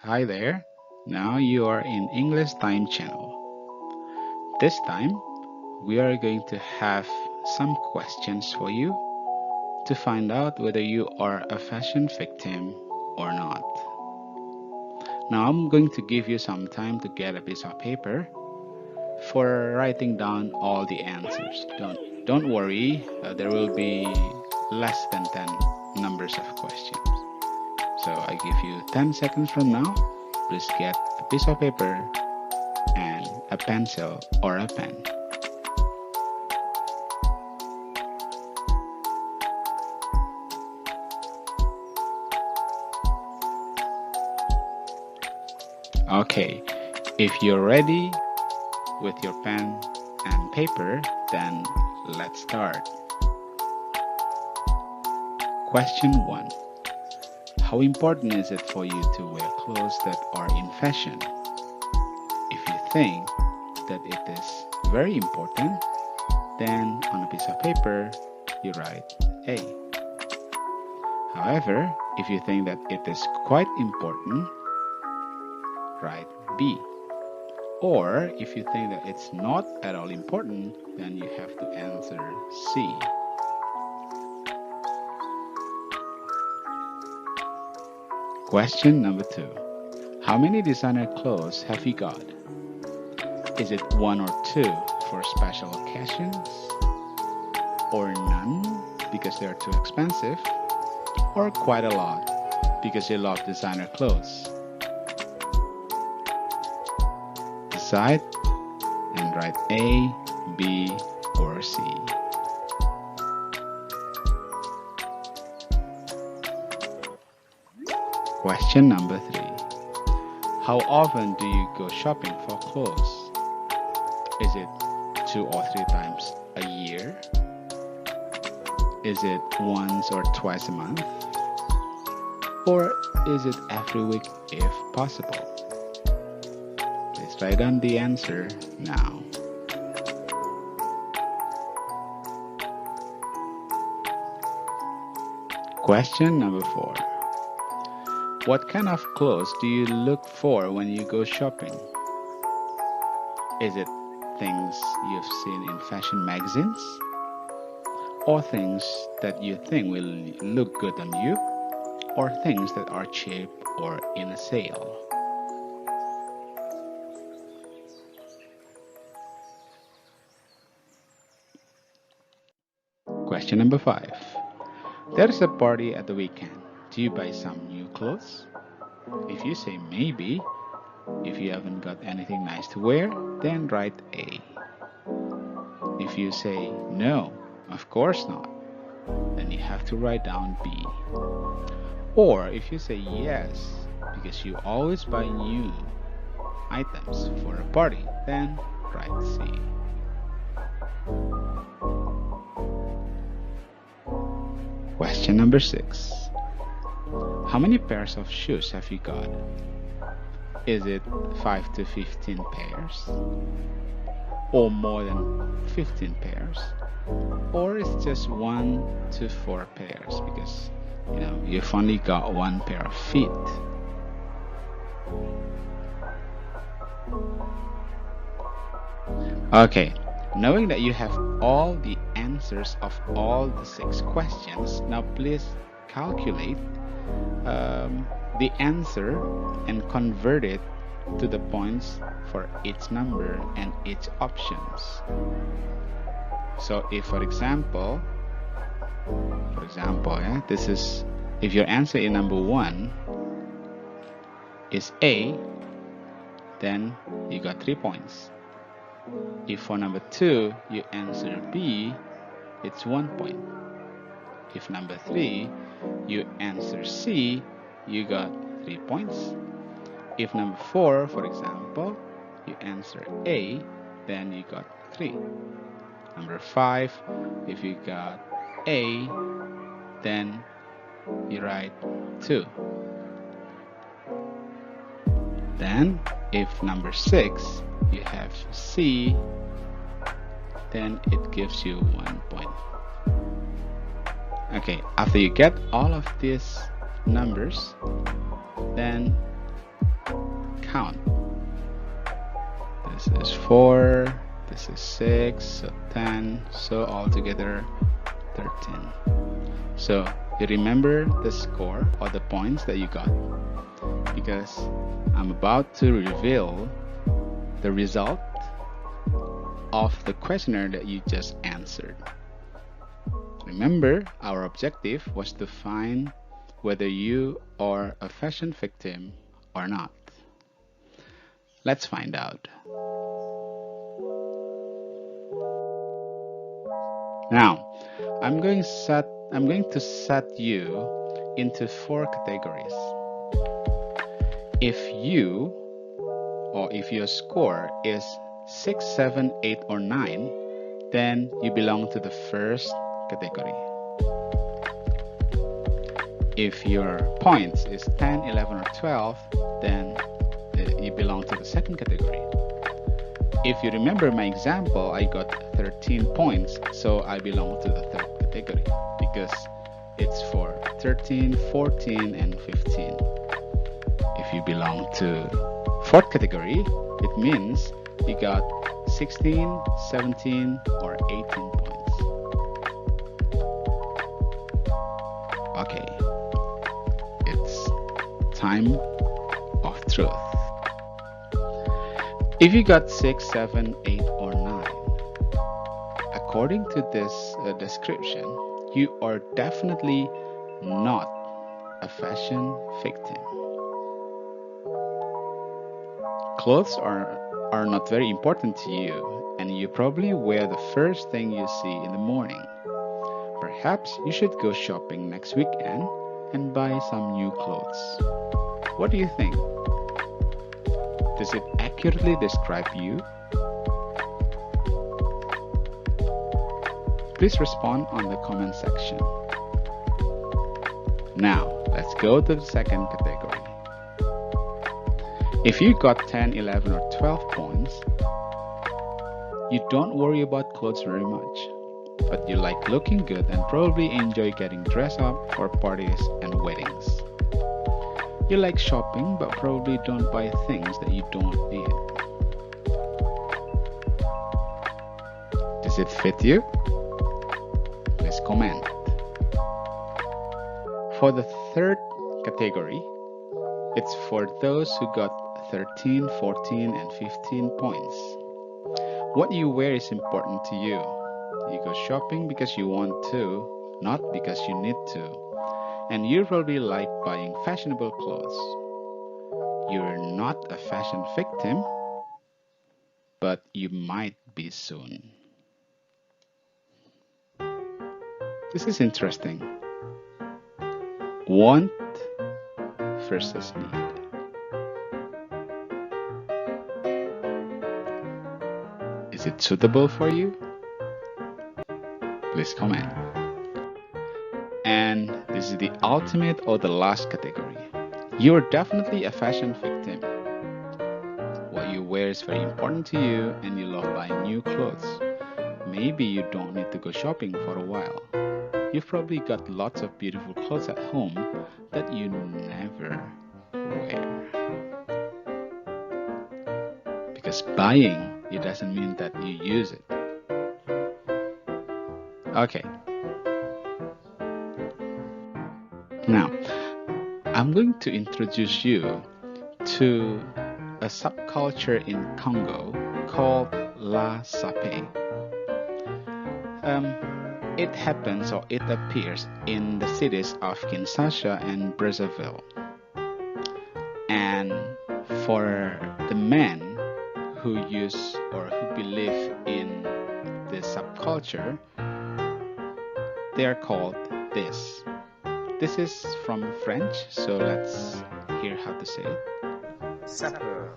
Hi there. Now you are in English Time channel. This time we are going to have some questions for you to find out whether you are a fashion victim or not. Now I'm going to give you some time to get a piece of paper for writing down all the answers. Don't worry, there will be less than 10 numbers of questions. So I give you 10 seconds from now. Please get a piece of paper and a pencil or a pen. Okay, if you're ready with your pen and paper, then let's start. Question 1. How important is it for you to wear clothes that are in fashion? If you think that it is very important, then on a piece of paper, you write A. However, if you think that it is quite important, write B. Or if you think that it's not at all important, then you have to answer C. Question number 2. How many designer clothes have you got? Is it 1 or 2 for special occasions? Or none because they're too expensive? Or quite a lot because you love designer clothes? Decide and write A, B, or C. Question number 3. How often do you go shopping for clothes? Is it 2 or 3 times a year? Is it once or twice a month? Or is it every week if possible? Please write down the answer now. Question number 4. What kind of clothes do you look for when you go shopping? Is it things you've seen in fashion magazines? Or things that you think will look good on you? Or things that are cheap or in a sale? Question number 5. There's a party at the weekend. Do you buy some new clothes? If you say maybe, if you haven't got anything nice to wear, then write A. If you say no, of course not, then you have to write down B. Or if you say yes, because you always buy new items for a party, then write C. Question number 6. How many pairs of shoes have you got? Is it 5 to 15 pairs? Or more than 15 pairs? Or it's just 1 to 4 pairs because you've only got 1 pair of feet? Okay, knowing that you have all the answers of all the 6 questions, now please calculate the answer and convert it to the points for each number and each options. So if for example, this is, if your answer in number 1 is A, then you got 3 points. If for number 2 you answer B, it's 1 point. If number 3 you answer C, you got 3 points. If number 4, for example, you answer A, then you got 3. Number 5, if you got A, then you write 2. Then, if number 6, you have C, then it gives you 1 point. Okay, after you get all of these numbers, then count. This is 4, this is 6, so 10, so altogether 13. So you remember the score or the points that you got, because I'm about to reveal the result of the questionnaire that you just answered. Remember, our objective was to find whether you are a fashion victim or not. Let's find out. Now, I'm going to set you into 4 categories. If your score is 6, 7, 8, or 9, then you belong to the first category. If your points is 10, 11, or 12, then you belong to the second category. If you remember my example, I got 13 points, so I belong to the third category because it's for 13, 14, and 15. If you belong to fourth category, it means you got 16, 17, or 18 points. Okay, it's time of truth. If you got 6, 7, 8, or 9, according to this description, you are definitely not a fashion victim. Clothes are not very important to you, and you probably wear the first thing you see in the morning. Perhaps you should go shopping next weekend and buy some new clothes. What do you think? Does it accurately describe you? Please respond on the comment section. Now, let's go to the second category. If you got 10, 11, or 12 points, you don't worry about clothes very much, but you like looking good and probably enjoy getting dressed up for parties and weddings. You like shopping, but probably don't buy things that you don't need. Does it fit you? Please comment. For the third category, it's for those who got 13, 14, and 15 points. What you wear is important to you. You go shopping because you want to, not because you need to. And you probably like buying fashionable clothes. You're not a fashion victim, but you might be soon. This is interesting. Want versus need. Is it suitable for you? Please comment. And this is the ultimate or the last category. You're definitely a fashion victim. What you wear is very important to you and you love buying new clothes. Maybe you don't need to go shopping for a while. You've probably got lots of beautiful clothes at home that you never wear. Because buying, it doesn't mean that you use it. Okay. Now, I'm going to introduce you to a subculture in Congo called La Sape. It happens or it appears in the cities of Kinshasa and Brazzaville. And for the men who use or who believe in this subculture, they are called this. This is from French, so let's hear how to say it. Sapeur.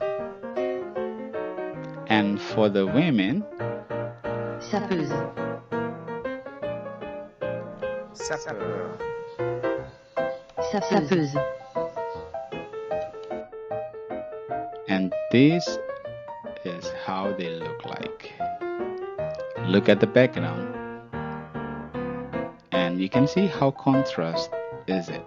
And for the women, Sapeuse. Sapeur. Sapeuse. and this is how they look like. Look at the background, and you can see how contrast is it.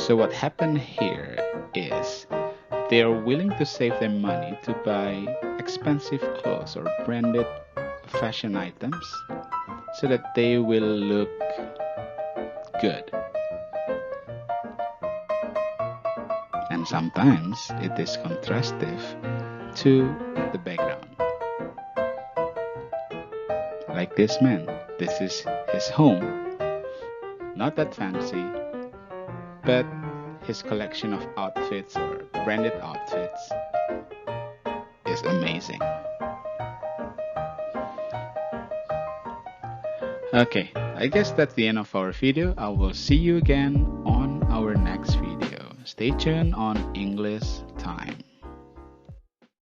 So what happened here is they are willing to save their money to buy expensive clothes or branded fashion items so that they will look good. And sometimes it is contrastive to the background. Like this man, this is his home. Not that fancy, but his collection of outfits or branded outfits is amazing. Okay, I guess that's the end of our video. I will see you again on our next video. Stay tuned on English